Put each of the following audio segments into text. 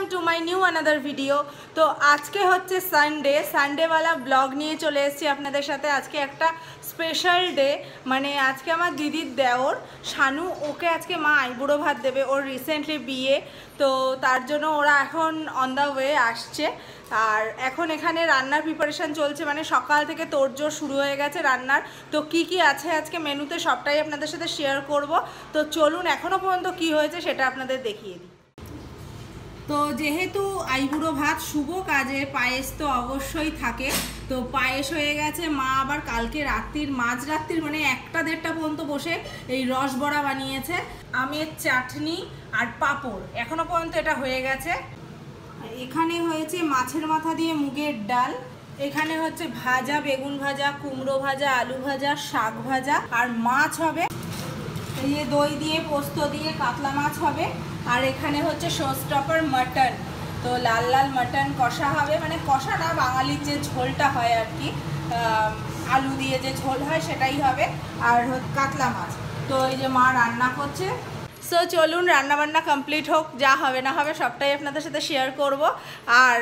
Welcome to my new another video. তো আজকে হচ্ছে সানডেওয়ালা ব্লগ নিয়ে চলে এসেছি আপনাদের সাথে। আজকে একটা স্পেশাল ডে, মানে আজকে আমার দিদির দেওর শানু, ওকে আজকে মা আইবুড়ো ভাত দেবে। ওর রিসেন্টলি বিয়ে, তো তার জন্য ওরা এখন অন দ্য ওয়ে আসছে। আর এখন এখানে রান্নার প্রিপারেশান চলছে, মানে সকাল থেকে তোড়জোড় শুরু হয়ে গেছে রান্নার। তো কি কি আছে আজকে মেনুতে সবটাই আপনাদের সাথে শেয়ার করব। তো চলুন এখনও পর্যন্ত কি হয়েছে সেটা আপনাদের দেখিয়ে দিই। তো যেহেতু আইবুড়ো ভাত শুভ কাজে পায়েস তো অবশ্যই থাকে, তো পায়েস হয়ে গেছে। মা আবার কালকে মাঝরাত্রির মানে 1টা-1:30টা পর্যন্ত বসে এই রসবড়া বানিয়েছে, আমের চাটনি আর পাঁপড়, এখনো পর্যন্ত এটা হয়ে গেছে। এখানে হয়েছে মাছের মাথা দিয়ে মুগের ডাল, এখানে হচ্ছে ভাজা, বেগুন ভাজা, কুমড়ো ভাজা, আলু ভাজা, শাক ভাজা, আর মাছ হবে এই যে দই দিয়ে পোস্ত দিয়ে কাতলা মাছ হবে। আর এখানে হচ্ছে শোস্টপার মাটন, তো লাল লাল মাটন কষা হবে, মানে কষা না, বাঙালির যে ঝোলটা হয় আর কি, আলু দিয়ে যে ঝোল হয় সেটাই হবে। আর কাতলা মাছ। তো এই যে মা রান্না করছে। সো চলুন রান্নাবান্না কমপ্লিট হোক, যা হবে না হবে সবটাই আপনাদের সাথে শেয়ার করব। আর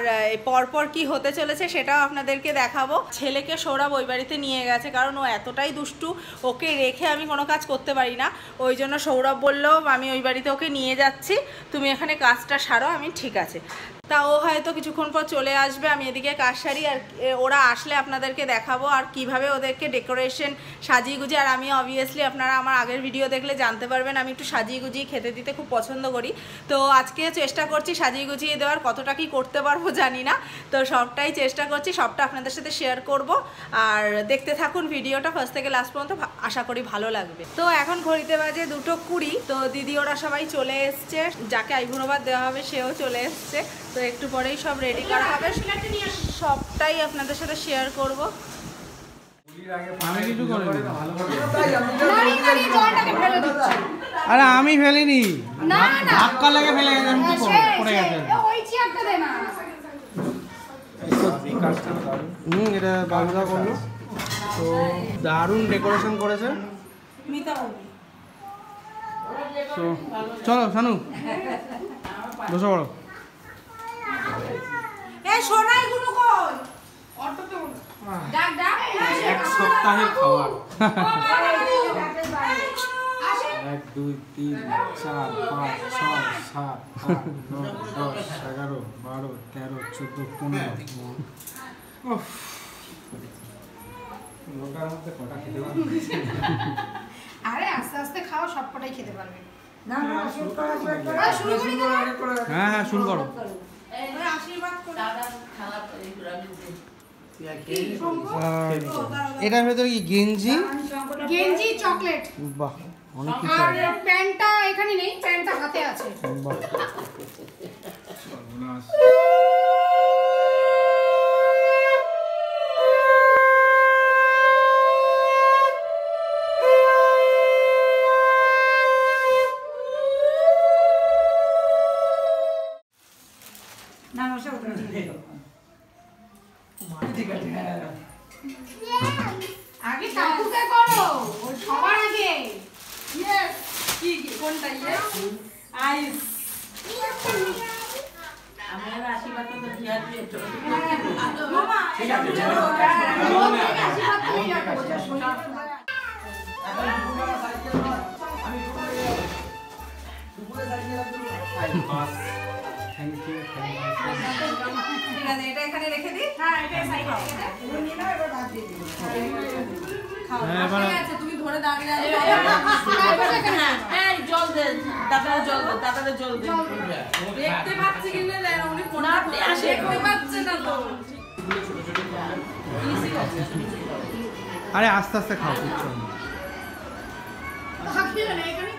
পরপর কি হতে চলেছে সেটাও আপনাদেরকে দেখাবো। ছেলেকে সৌরভ ওই বাড়িতে নিয়ে গেছে, কারণ ও এতটাই দুষ্টু, ওকে রেখে আমি কোনো কাজ করতে পারি না। ওই জন্য সৌরভ বললো আমি ওই বাড়িতে ওকে নিয়ে যাচ্ছি, তুমি এখানে কাজটা সারো। আমি ঠিক আছে। তা ও হয়তো কিছুক্ষণ পর চলে আসবে, আমি এদিকে কাজ সারি। আর ওরা আসলে আপনাদেরকে দেখাবো আর কিভাবে ওদেরকে ডেকোরেশন সাজিয়ে গুজিয়ে। আর আমি অবভিয়াসলি আপনারা আমার আগের ভিডিও দেখলে জানতে পারবেন আমি একটু সাজিয়ে গুজিয়ে খেতে দিতে খুব পছন্দ করি। তো আজকে চেষ্টা করছি সাজিয়ে গুজিয়ে দেওয়ার, কতটা কি করতে পারবো জানি না, তো সবটাই চেষ্টা করছি, সবটা আপনাদের সাথে শেয়ার করব। আর দেখতে থাকুন ভিডিওটা ফার্স্ট থেকে লাস্ট পর্যন্ত, আশা করি ভালো লাগবে। তো এখন ঘড়িতে বাজে 2:20। তো দিদি ওরা সবাই চলে এসছে, যাকে আইবুড়ো ভাত দেওয়া হবে সেও চলে এসছে। তো একটু পরেই সব রেডি করা হবে, সবটাই আপনাদের সাথে শেয়ার করব। আরে আমি ফেলিনি, ধাক্কা লেগে ফেলে পড়ে গেছে। এটা বাবুদা করলো, তো দারুণ ডেকোরেশন করেছে। তো চলো শানু বসে পড়ো। এক সপ্তাহের খাবার। 1 2 3 4 5 6 7 8 9 10 11 12 13 14 15। লোটার মধ্যে কটা খেতে পারবে? আরে আস্তে আস্তে খাও, সবকটাই খেতে পারবে। না না শুরু করো। হ্যাঁ হ্যাঁ শুরু করো। আশীর্বাদ করো। দাদা খাওয়া তৈরি করে দিতে। এটার ভেতরে কি গেঞ্জি চকলেট? বাহ, অনেক কিছু। আর প্যান্টটা এখানে নেই, প্যান্টটা হাতে আছে। বাহ। না না সব আগে কাকুকে করো, ওর সবার আগে। ইয়েস, কি কোনটা? ইয়েস আইস। আমার আশীর্বাদ তো দিয়া দিয়ে তো মামা ঠিক আছে, চলো আশীর্বাদ করে যাবো। আমি দুপুরে সাইকেল পাস। Thank you. ঠিক আছে, এটা এখানে রেখে দিই। হ্যাঁ এটা সাইকেল রেখে দে। নিয়ে নাও, এবার ভাত দিয়ে দিই। ঠিক আছে, তুমি ধরে দাঁড়িয়ে আছো। এই জল দে, দাদারে জল দে, দাদারে জল দে। দেখতে পাচ্ছি কিন্তু উনি কোন নাতে আসে, দেখতে পাচ্ছে না তো। আরে আস্তে আস্তে খাও, কিচ্ছু না। হাত দিয়ে না এখানে।